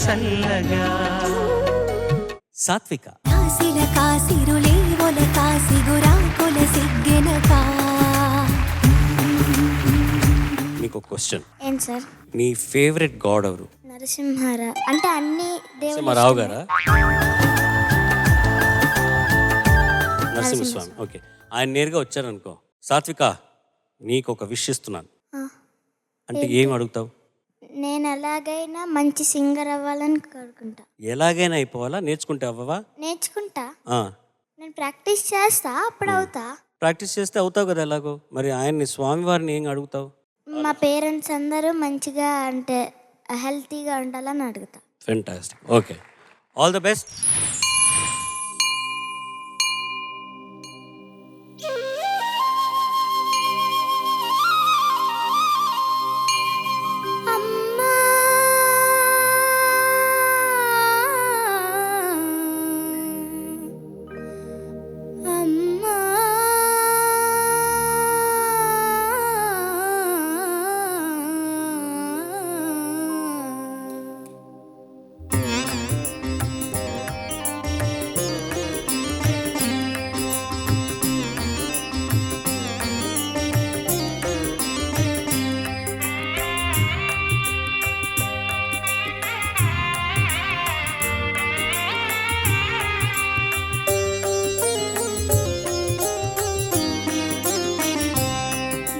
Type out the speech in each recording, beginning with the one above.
చల్లగా. సాత్విక కాసిల కాసిరులే ఒల కాసిగురా కొల సిగ్గెనక. మీకు క్వశ్చన్, ఏంటి సార్? మీ ఫేవరెట్ గాడ్ ఎవరు? నరసింహారా అంటే అన్ని దేవుడు నరసింహారావు గారా? నరసింహస్వామి. ఓకే, ఆయన నేరుగా వచ్చారనుకో, సాత్విక నీకు ఒక విష్ ఇస్తున్నాను అంటే ఏం అడుగుతావు? నేను ఎలాగైనా మంచి సింగర్ అవ్వాలని కోరుకుంటా. ఎలాగైనా అయిపోవాలా? నేర్చుకుంటే అవ్వవా? నేర్చుకుంటా, నేను ప్రాక్టీస్ చేస్తా, అప్పుడు అవుతా. ప్రాక్టీస్ చేస్తే అవుతావు కదా ఎలాగో. మరి ఆయన్ని స్వామివారిని ఏం అడుగుతావు? మా పేరెంట్స్ అందరూ మంచిగా అంటే హెల్తీగా ఉండాలని అడుగుతా. Fantastic. Okay, all the best. అమ్మా అమ్మా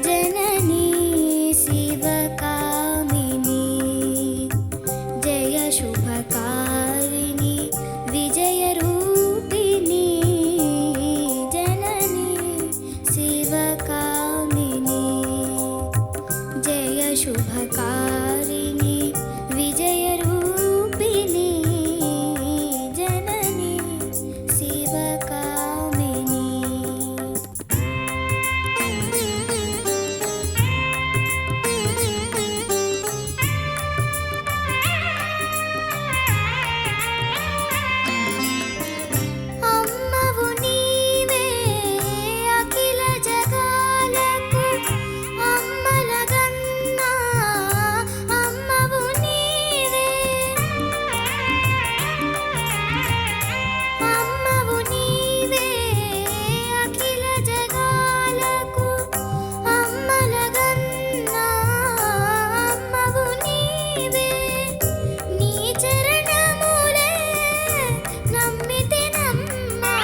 జననీ శివకామిని జయ శుభకారిణి విజయ రూపిణి. జననీ శివకామిని జయ శుభకారిణి విజయ రూపిణి. జననీ శివకామిని. అమ్మవు నీవే అఖిల జగాలకు అమ్మలగన్నా. అమ్మవు నీవే అమ్మవు నీవే అఖిల జగాలకు అమ్మలగన్నా. అమ్మవు నీవే నీ చరణములే నమ్మితినమ్మా.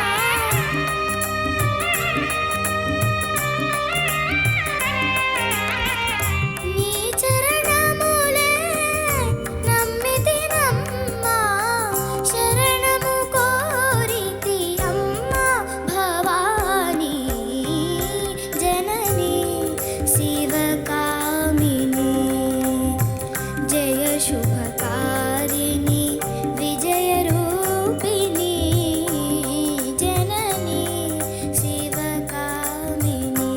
నీ చరణములే నమ్మితినమ్మా. శరణము కోరితి అమ్మా భవానీ. జననీ శివకామిని జయ శుభకారిణి విజయ రూపిణి. జననీ శివకామిని.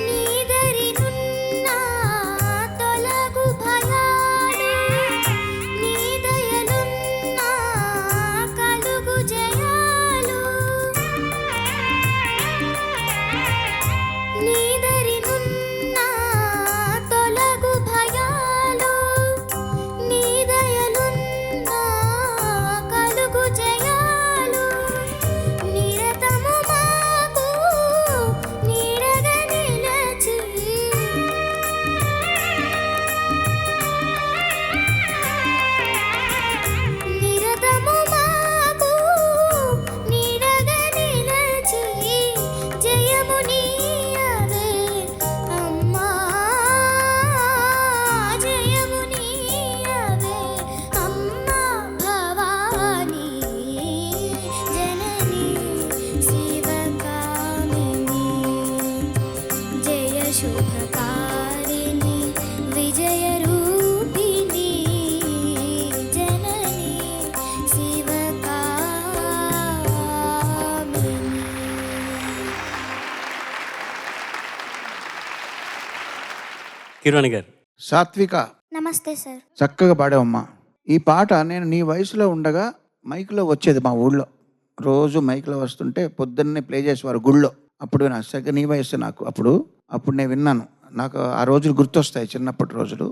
నీదరినున్న తొలగు భయాలు, నీ దయలున్న కలుగు జయాలు. నీదరినున్న తొలగు భయాలు, నీ దయలున్న కలుగు జయాలు. నిరతము మాకు నీడగా నిలచి నిరతము మాకు నీడగా నిలచి జయము నీయవే అమ్మా. జయము నీయవే అమ్మా భవానీ. జననీ శివకామిని జయ శుభకారిణి విజయ రూపిణి. జననీ శివకామిని. కిరణ్ గారు. సాత్విక నమస్తే సార్. చక్కగా పాడావమ్మా. ఈ పాట నేను నీ వయసులో ఉండగా మైక్లో వచ్చేది మా ఊళ్ళో. రోజు మైక్లో వస్తుంటే పొద్దున్నే ప్లే చేసేవారు గుళ్ళో. అప్పుడు నా సరిగ్గా నీ వయస్సు నాకు అప్పుడు నేను విన్నాను. నాకు ఆ రోజులు గుర్తొస్తాయి, చిన్నప్పటి రోజులు.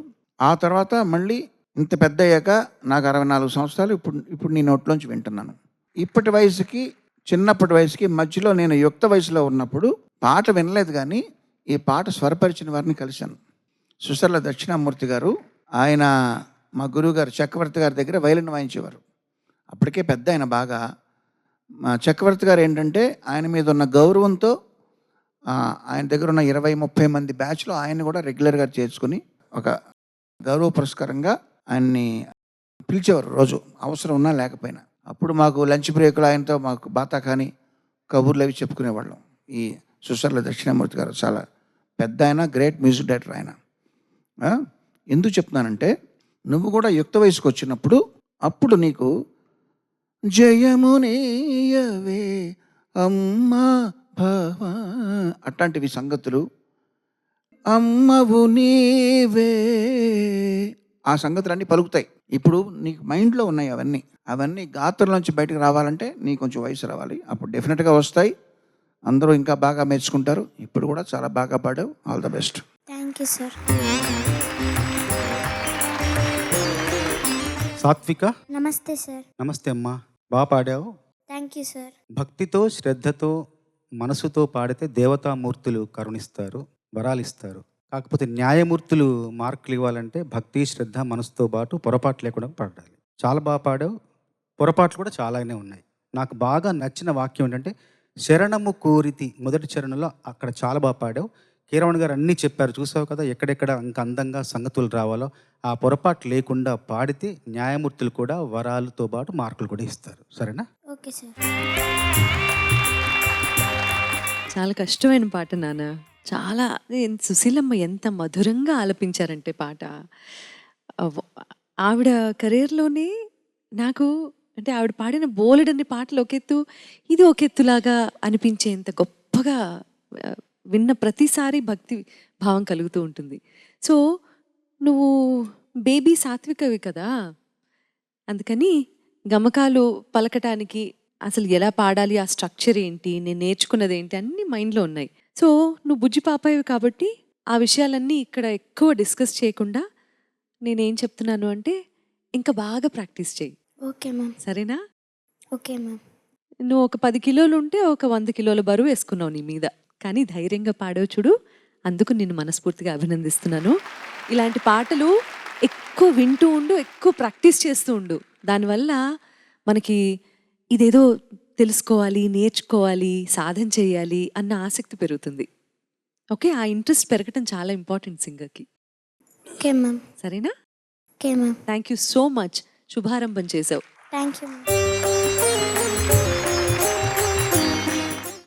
ఆ తర్వాత మళ్ళీ ఇంత పెద్ద అయ్యాక నాకు 64 సంవత్సరాలు. ఇప్పుడు నీ నోట్లోంచి వింటున్నాను. ఇప్పటి వయసుకి చిన్నప్పటి వయసుకి మధ్యలో నేను యుక్త వయసులో ఉన్నప్పుడు పాట వినలేదు, కానీ ఈ పాట స్వరపరిచిన వారిని కలిశాను. సుసర్ల దక్షిణామూర్తి గారు, ఆయన మా గురువు గారు చక్రవర్తి గారి దగ్గర వైలిన్ వాయించేవారు. అప్పటికే పెద్ద ఆయన బాగా. మా చక్రవర్తి గారు ఏంటంటే ఆయన మీద ఉన్న గౌరవంతో ఆయన దగ్గర ఉన్న 20-30 మంది బ్యాచ్లో ఆయన కూడా రెగ్యులర్గా చేర్చుకుని ఒక గౌరవ పురస్కారంగా ఆయన్ని పిలిచేవారు రోజు, అవసరం ఉన్నా లేకపోయినా. అప్పుడు మాకు లంచ్ బ్రేకులు ఆయనతో మాకు బాతా కానీ కబుర్లు అవి చెప్పుకునేవాళ్ళం. ఈ సుసర్ల దక్షిణామూర్తి గారు చాలా పెద్ద ఆయన, గ్రేట్ మ్యూజిక్ డైరెక్టర్ ఆయన. ఎందుకు చెప్తున్నానంటే, నువ్వు కూడా యుక్త వయసుకు వచ్చినప్పుడు అప్పుడు నీకు జయమునేయవే అమ్మా భవ అట్లాంటివి సంగతులు, అమ్మవు నీవే, ఆ సంగతులన్నీ పలుకుతాయి. ఇప్పుడు నీకు మైండ్లో ఉన్నాయి అవన్నీ గాత్రంలోంచి బయటకు రావాలంటే నీకు కొంచెం వయసు రావాలి. అప్పుడు డెఫినెట్గా వస్తాయి. అందరూ ఇంకా బాగా మెచ్చుకుంటారు. ఇప్పుడు కూడా చాలా బాగా పాడావు. All the best. Thank you sir. Sathvika, నమస్తే సార్. నమస్తే అమ్మా. బాగా పాడావు. Thank you sir. భక్తితో శ్రద్ధతో మనసుతో పాడితే దేవతామూర్తులు కరుణిస్తారు, వరాలిస్తారు. కాకపోతే న్యాయమూర్తులు మార్కులు ఇవ్వాలంటే భక్తి శ్రద్ధ మనసుతో పాటు పొరపాటు లేకుండా పాడాలి. చాలా బాగా పాడావు. పొరపాట్లు కూడా చాలానే ఉన్నాయి. నాకు బాగా నచ్చిన వాక్యం ఏంటంటే, శరణము కోరితి మొదటి చరణంలో అక్కడ చాలా బాగా పాడావు. కీరవాణి గారు అన్నీ చెప్పారు, చూసావు కదా, ఎక్కడెక్కడ ఇంకా అందంగా సంగతులు రావాలో ఆ పొరపాటు లేకుండా పాడితే న్యాయమూర్తులు కూడా వరాలతో పాటు మార్కులు కూడా ఇస్తారు. సరేనా? Okay sir. చాలా కష్టమైన పాట నాన్న. చాలా సుశీలమ్మ ఎంత మధురంగా ఆలపించారంటే పాట. ఆవిడ కెరీర్లోనే నాకు అంటే ఆవిడ పాడిన బోలెడన్ని పాటలు ఒకెత్తు, ఇది ఒకెత్తులాగా అనిపించేంత గొప్పగా విన్న ప్రతిసారి భక్తి భావం కలుగుతూ ఉంటుంది. సో నువ్వు బేబీ సాత్వికవి కదా, అందుకని గమకాలు పలకటానికి అసలు ఎలా పాడాలి, ఆ స్ట్రక్చర్ ఏంటి, నేను నేర్చుకున్నది ఏంటి అన్నీ మైండ్లో ఉన్నాయి. సో నువ్వు బుజ్జి పాపాయి కాబట్టి ఆ విషయాలన్నీ ఇక్కడ ఎక్కువ డిస్కస్ చేయకుండా నేనేం చెప్తున్నాను అంటే, ఇంకా బాగా ప్రాక్టీస్ చేయి. Okay ma'am. సరేనా? Okay ma'am. నువ్వు ఒక 10 కిలోలు ఉంటే ఒక 100 కిలోల బరువు వేసుకున్నావు నీ మీద, కానీ ధైర్యంగా పాడవు చూడు. అందుకు నిన్ను మనస్ఫూర్తిగా అభినందిస్తున్నాను. ఇలాంటి పాటలు ఎక్కువ వింటూ ఉండు, ఎక్కువ ప్రాక్టీస్ చేస్తూ ఉండు. దానివల్ల మనకి ఇదేదో తెలుసుకోవాలి, నేర్చుకోవాలి, సాధన చేయాలి అన్న ఆసక్తి పెరుగుతుంది. ఓకే, ఆ ఇంట్రెస్ట్ పెరగటం చాలా ఇంపార్టెంట్ సింగర్కి. Okay ma'am. సరేనా? Okay ma'am. Thank you so much. శుభారంభం చేసావు. Thank you ma'am.